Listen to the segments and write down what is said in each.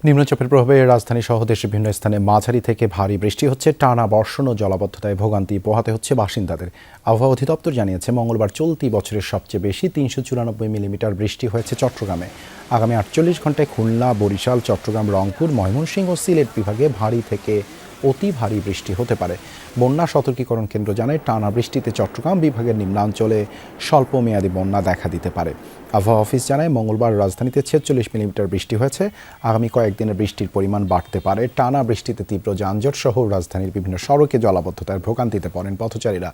নিম্নচাপের প্রভাবে রাজধানী সহ দেশের বিভিন্ন স্থানে মাঝারি থেকে ভারী বৃষ্টি হচ্ছে। টানা বর্ষণ ও জলাবদ্ধতায় ভোগান্তি পোহাতে হচ্ছে বাসিন্দাদের। আবহাওয়া অধিদপ্তর জানিয়েছে, মঙ্গলবার চলতি বছরের সবচেয়ে বেশি ৩৯৪ মিলিমিটার বৃষ্টি হয়েছে চট্টগ্রামে। আগামী ৪৮ ঘন্টায় খুলনা, বরিশাল, চট্টগ্রাম, রংপুর, ময়মনসিংহ ও সিলেট বিভাগে ভারী থেকে অতি ভারী বৃষ্টি হতে পারে। বন্যা সতর্কীকরণ কেন্দ্র জানায়, টানা বৃষ্টিতে চট্টগ্রাম বিভাগের নিম্নাঞ্চলে স্বল্পমেয়াদী বন্যা দেখা দিতে পারে। আবহাওয়া অফিস জানায়, মঙ্গলবার রাজধানীতে ৪৬ মিলিমিটার বৃষ্টি হয়েছে। আগামী কয়েকদিনের বৃষ্টির পরিমাণ বাড়তে পারে। টানা বৃষ্টিতে তীব্র যানজট সহ রাজধানীর বিভিন্ন সড়কে জলাবদ্ধতায় ভোগান্তিতে পড়েন পথচারীরা।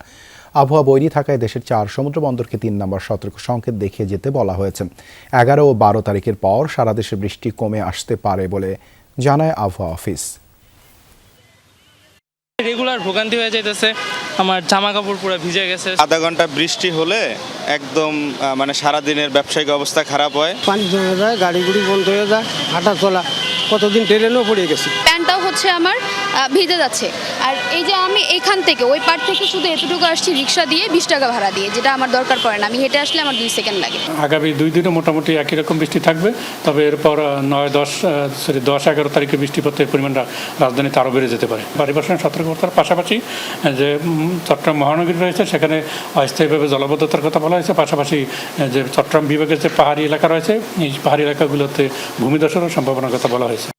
আবহাওয়া বৈরী থাকায় দেশের 4 সমুদ্র বন্দরকে 3 নম্বর সতর্ক সংকেত দেখিয়ে যেতে বলা হয়েছে। 11 ও 12 তারিখের পর সারা দেশে বৃষ্টি কমে আসতে পারে বলে জানায় আবহাওয়া অফিস। রেগুলার ভোগান্তি হয়ে যাইতেছে, আমার জামা কাপড় পুরো ভিজে গেছে। আধা ঘন্টা বৃষ্টি হলে একদম সারা দিনের ব্যবসায়িক অবস্থা খারাপ হয়। পানি জমে যায়, গাড়ি গুড়ি বন্ধ হয়ে যায়, হাঁটা চলা কতদিন ট্রেনেও পড়ে গেছি। প্যান্টটাও হচ্ছে আমার ভিজে যাচ্ছে। আর এই যে আমি এখান থেকে ওই পার থেকে শুধু এতটুকু আসছি রিক্সা দিয়ে 20 টাকা ভাড়া দিয়ে, যেটা আমার দরকার পড়ে না। আমি হেঁটে আসলে আমার 2 সেকেন্ড লাগে। আগামী 2 দিনে মোটামুটি একই রকম বৃষ্টি থাকবে, তবে এরপর 10-11 তারিখে বৃষ্টিপাতের পরিমাণটা রাজধানীতে আরও বেড়ে যেতে পারে। পরিবেশন সতর্কতার পাশাপাশি যে চট্টগ্রাম মহানগরী রয়েছে, সেখানে অস্থায়ীভাবে জলাবদ্ধতার কথা বলা হয়েছে। পাশাপাশি যে চট্টগ্রাম বিভাগের যে পাহাড়ি এলাকা রয়েছে, এই পাহাড়ি এলাকাগুলোতে ভূমিধসেরও সম্ভাবনার কথা বলা হয়েছে।